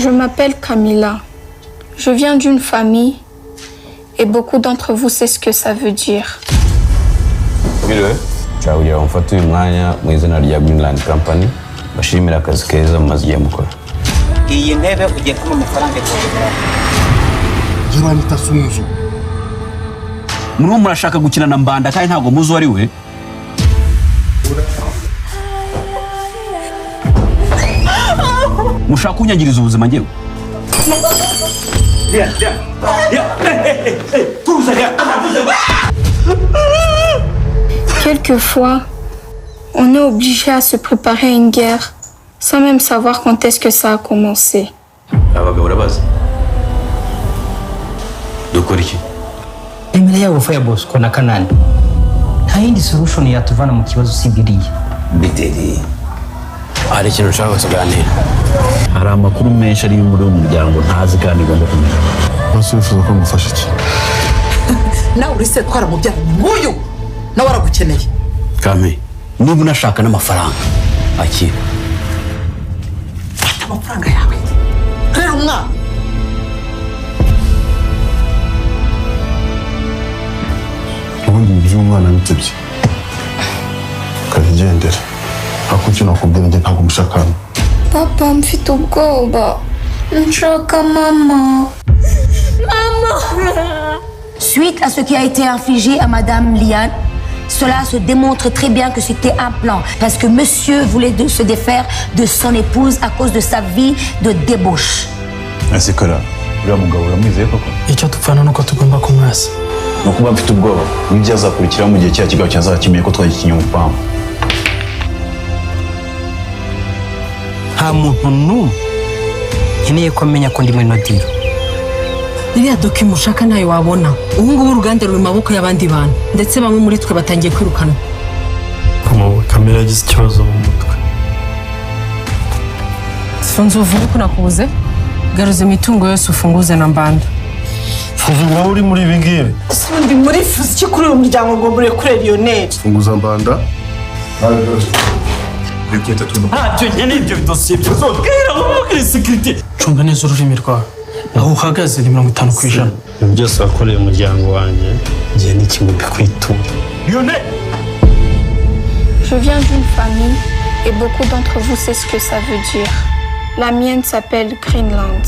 Je m'appelle Camilla. Je viens d'une famille et beaucoup d'entre vous savent ce que ça veut dire. Biriwe cyawugira umfata uyu mwanya mu izina rya Greenland Company bashimira akazi keza mumaze igihe mukora. Iyi ntebe ugiye kuma amafaranga Jira nitasunzu. Muri murashaka gukina na Mbanda kandi ntago muzi wari we. Mushaka kunyagiriza ubuzima ngewe. Quelquefois, on est obligé à se préparer à une guerre sans même savoir quand est-ce que ça a commencé. Abagabo urabaza. Dukora iki? imbere yabo fa ya Bosco na Kanani nta yindi solution yatuvana mu kibazo sibiriye. Biteri. Hari ikintu nshaka kuganira. Hari amakuru menshi ari muri uwo muryango ntazi kandi ngomba kumenya. Bose bifuza ko ngufasha iki? Nawe urise twara mu byaha nguyu nawe aragukeneye. Kame, niba unashaka n'amafaranga akira. Fata amafaranga yawe. Rero umwana ubundi by'umwana bitebye. Kagendera. Hakuki nakubwira njye ntabwo mushakana. Papa, mfite ubwoba. Nshaka mama. Suite à ce qui a été infligé à Madame Liane, cela se démontre très bien que c'était un plan. Parce que monsieur voulait se défaire de son épouse à cause de sa vie de débauche. Ese kara, uriya mugabo uramwizeye koko? Icyo tupfana nuko tugomba kumwasa. Nukuba mfite ubwoba. N'ibyo azakurikira mu gihe cya kigabo cyazakimenya ko twagikinye umupanga. Nta muntu n'umwe nkeneye ko amenya ko ndi muri nodiro. iriya document ushaka nayo wabona. Ubu ngubu uruganda ruri mu maboko y'abandi bantu ndetse bamwe muri twe batangiye kwirukanwa. Kamera yagize ikibazo mu mutwe. Sonzo uvuga ko nakubuze garuza imitungo yose ufunguze na Mbanda. Fuzura uri muri ibi ngibi. Sindi muri fuzi cyo kuri uyu muryango ngo muri kure Lionel. Funguza Mbanda. Ntabyo nyine ibyo dosiye byose bwira muri security. Cunga neza ururimi rwawe. Aho uhagaze ni 50%. Byose wakoreye umuryango wanjye ngiye n'ikimwe bikwitura. Lionel. Je viens d'une famille et beaucoup d'entre vous savent ce que ça veut dire. La mienne s'appelle Greenland.